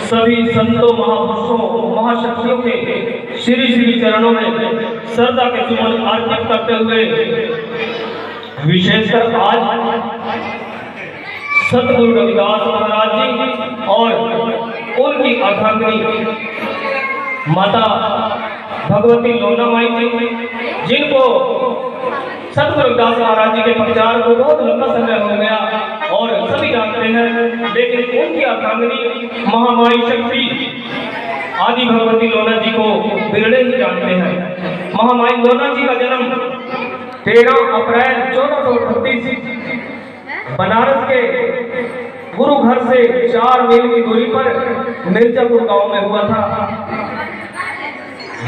सभी संतों, महापुरुषों, महाशक्तियों के श्री श्री चरणों में श्रद्धा के सुमन अर्पित करते हुए विशेषकर आज सतगुरु रविदास महाराज जी और उनकी अर्धांगिनी माता भगवती लोना माई जी, जिनको सतगुरु रविदास महाराज जी के प्रचार को बहुत लंबा समय हो गया और सभी जानते हैं, लेकिन उनकी अर्धांगिनी महामाई शक्ति आदि भगवती लोना जी को बिरड़े ही जानते हैं। महामाई लोना जी का जन्म 13 अप्रैल 1438 बनारस के गुरु घर से 4 मील की दूरी पर मिर्जापुर गांव में हुआ था।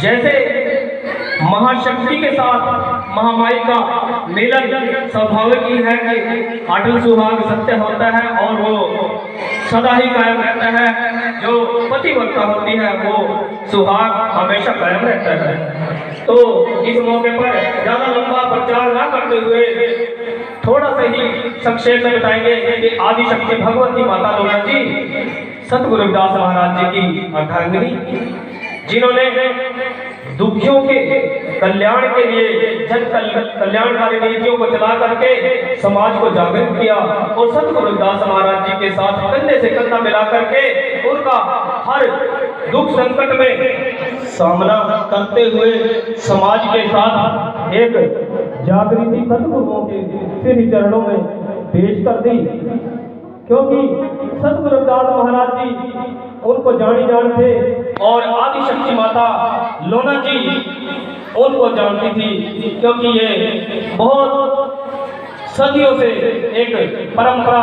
जैसे महाशक्ति के साथ महामाई का मिलन स्वाभाविक ही है कि अटल सुहाग सत्य होता है और वो सदा ही कायम रहता है। जो पतिव्रता होती है वो सुहाग हमेशा कायम रहता है। तो इस मौके पर ज्यादा लंबा प्रचार न करते हुए थोड़ा सा ही संक्षेप में बताएंगे कि आदि शक्ति भगवती माता लोना जी सतगुरु रविदास महाराज जी की अर्धांगिनी, जिन्होंने दुखियों के कल्याण के लिए जन कल्याणकारी नीतियों को चला करके समाज को जागृत किया और सतगुरु रविदास महाराज जी के साथ कंधे से कंधा मिला करके उनका हर दुख संकट में सामना करते हुए समाज के साथ एक जागृति सतगुरुओं के श्री चरणों में पेश कर दी। क्योंकि सतगुरु रविदास महाराज जी उनको जानी जानते और आदि शक्ति माता लोना जी उनको जानती थी, क्योंकि ये बहुत सदियों से एक परंपरा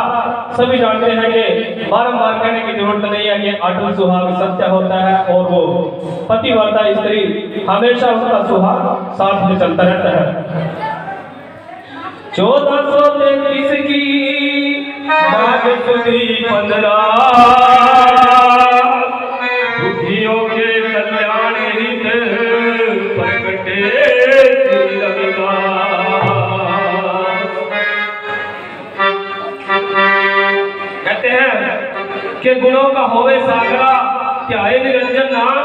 सभी जानते हैं कि बारंबार कहने की जरूरत नहीं है कि अटल सुहाग सत्य होता है और वो पतिव्रता स्त्री हमेशा उसका सुहाग साथ में चलता रहता है। 1433 की माघ सुदी 15 दुखियों के कल्याण हित प्रगटे श्री रविदास। कहते हैं कि गुणों का होवे सागरा त्याए निरंजन नाम,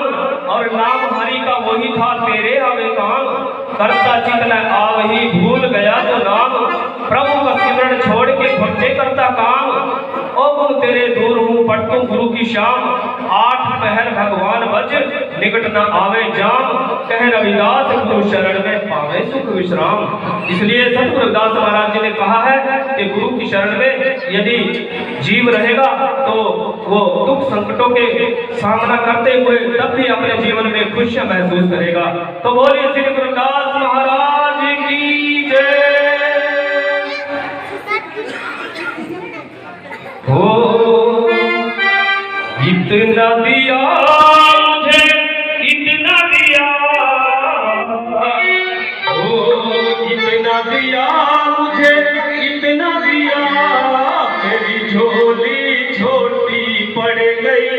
और नाम हरि का वही था तेरे हवे काम। करता चित न आवही भूल गया तो नाम, प्रभु का सिमरण छोड़ के भक्ते करता काम। ओ गुण तेरे दूर हूँ पट्टू गुरु की शाम, 8 पहर भगवान बज निकट न आवे जाम। कह रविदास गुरु शरण में पावे सुख विश्राम। इसलिए सतगुरु रविदास महाराज जी ने कहा है कि गुरु की शरण में यदि जीव रहेगा तो वो दुख संकटों के सामना करते हुए तब भी अपने जीवन में खुशियां महसूस करेगा। तो बोलिए श्री गुरु रविदास महाराज की जय। हो इतना दिया मुझे, इतना दिया, हो इतना दिया मुझे, इतना दिया, मेरी झोली छोटी पड़ गई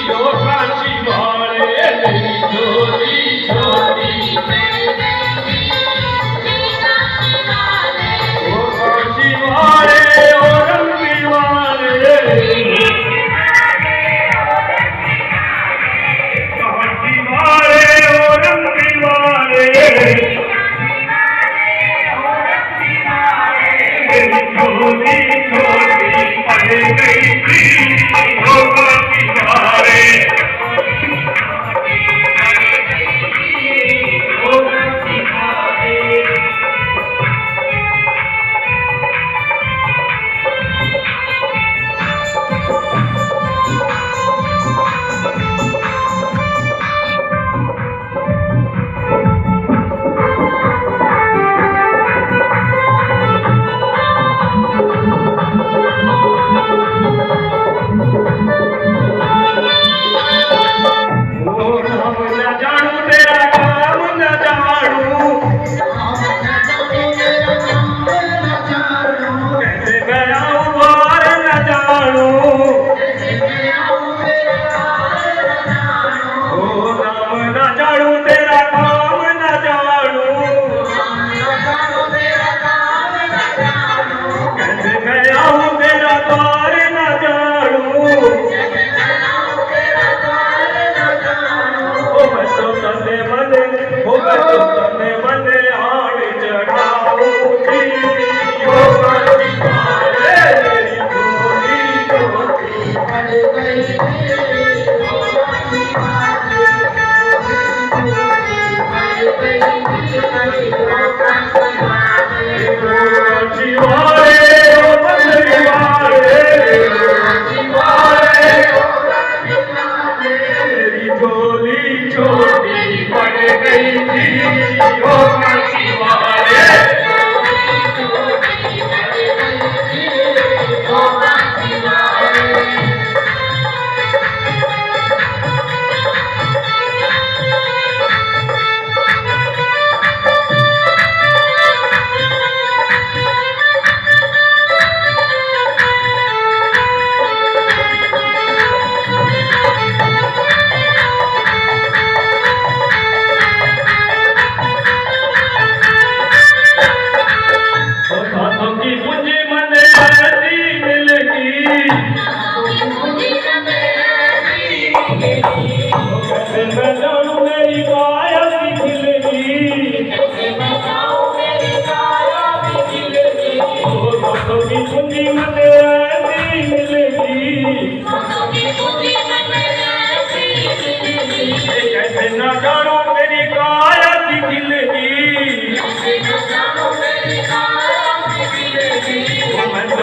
तो काशी वाले झोली।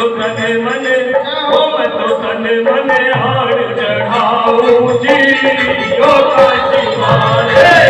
तो तने मने ओ मैं तो तने मने हार चढ़ाऊं जी ओ काशी वाले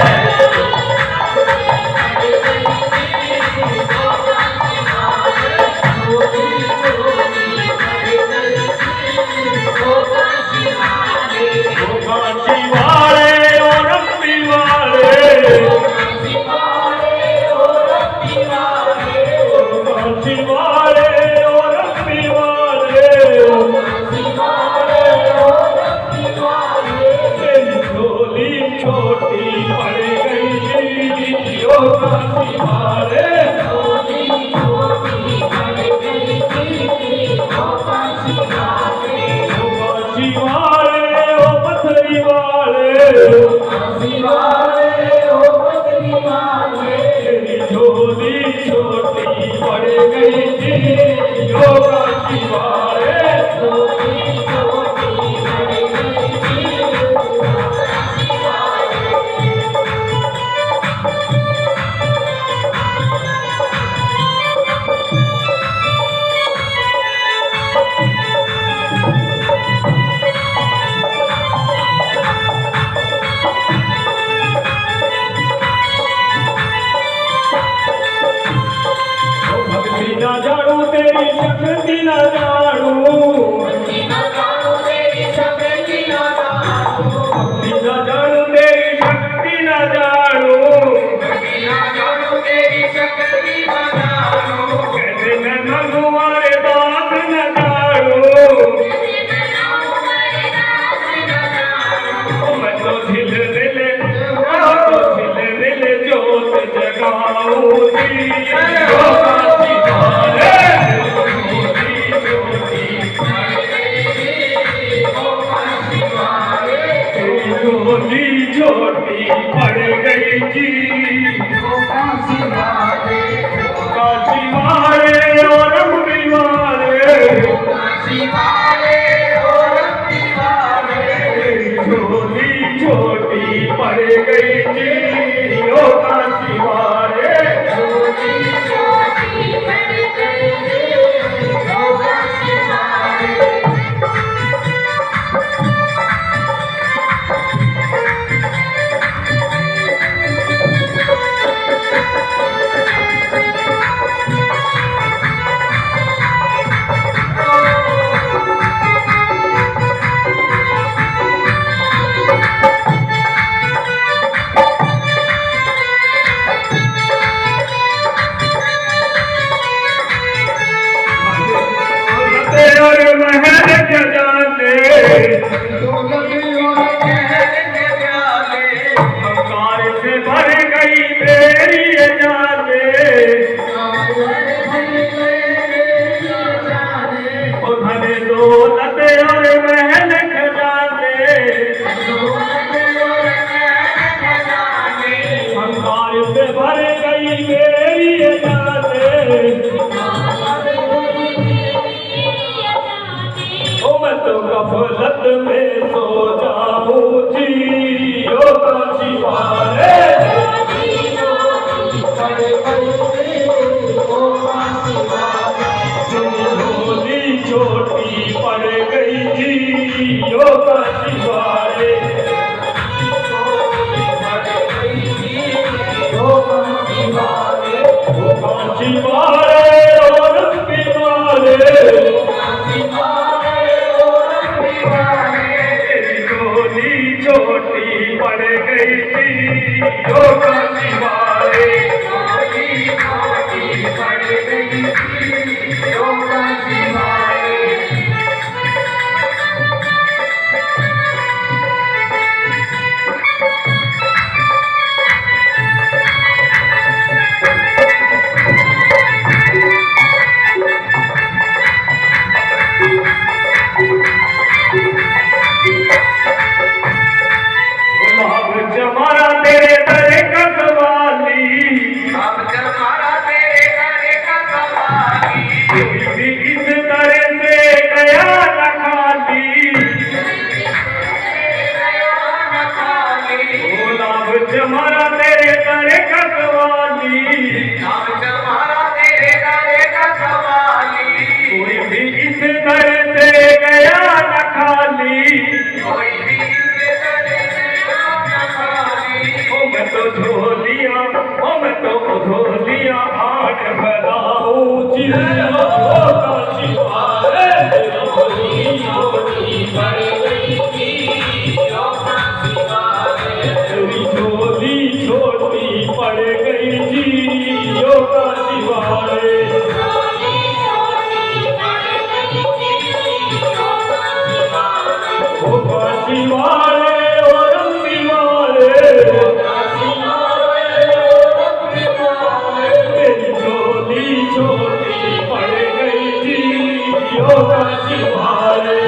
शिवारे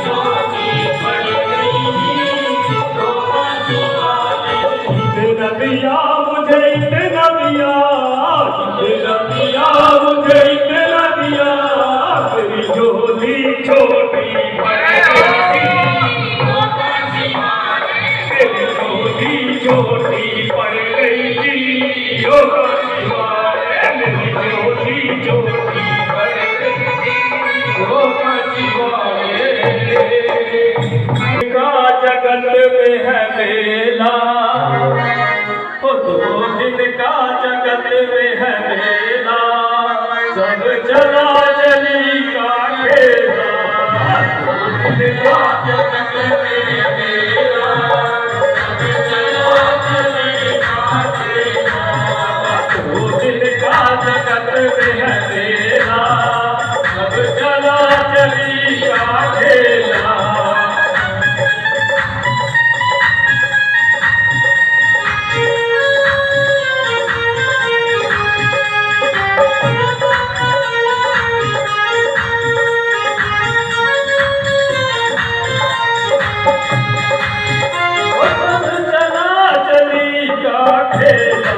छोटी पड़ गई इतना दिया मुझे इतना दिया मुझे इतना दिया तेरी झोली छोटी पड़ गई तेरी झोली छोटी पड़ गई ओ शिवारे मेरी झोली छोटी पड़ गई ओ शिवारे का जगत में है मेला ओ 2 दिन का जगत में है मेला सब चला चली का खेला 2 दिन का जगत में है मेला सब चला चली का खेला 2 दिन का जगत में है मेला सब चला चली का खेला चली का खेला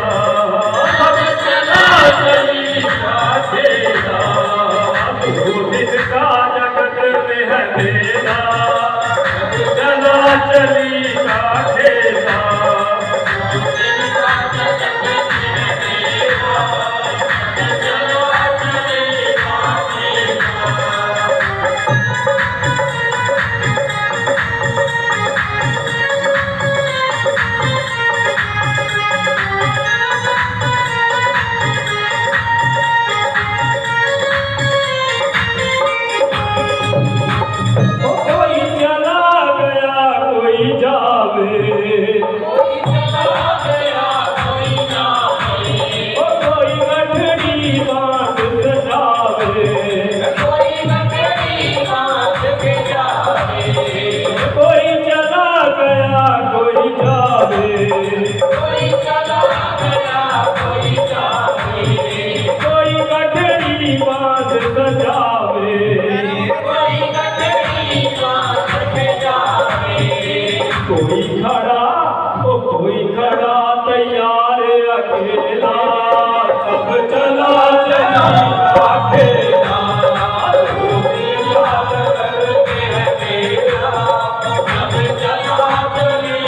कोई खड़ा तैयार अकेला सब चला चला अकेला याद करके है मेरा सब चला चली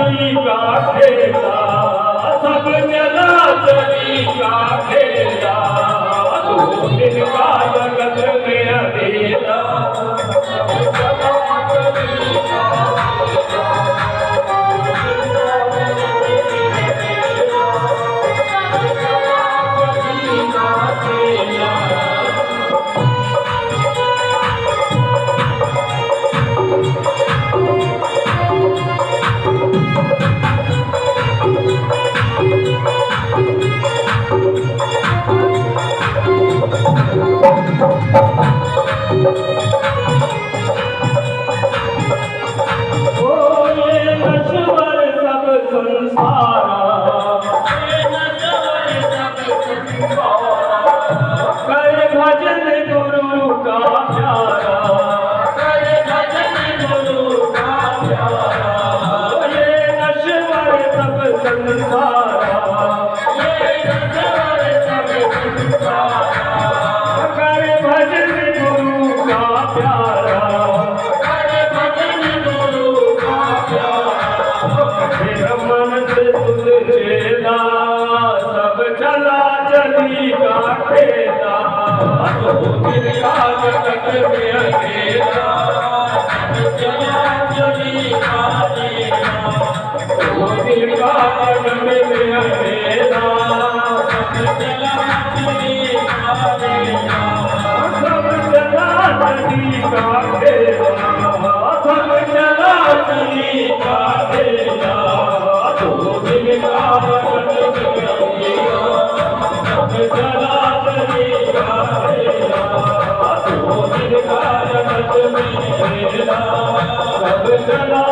चली का खेला, सब चला चली का खेला, 2 दिन का जगत में अकेला। करे भजन गुरु का प्यारा, करे भजन गुरु का प्यारा, ये नश्वर सब संसारा, ये नश्वर सब संसारा, करे भजन गुरु का प्यारा, करे भजन गुरु का प्यारा। मेरा मन से सुन चेला, सब चला चली का खेला, 2 दिन का जगत में अकेला, चला चली का खेला, 2 दिन का जगत में अकेला, चला चली का खेला, सब चला चली का खेला, सब चला चली का खेला, 2 दिन का जगत में अकेला, चला चली का खेला, 2 दिन का जगत में खेला, सब चला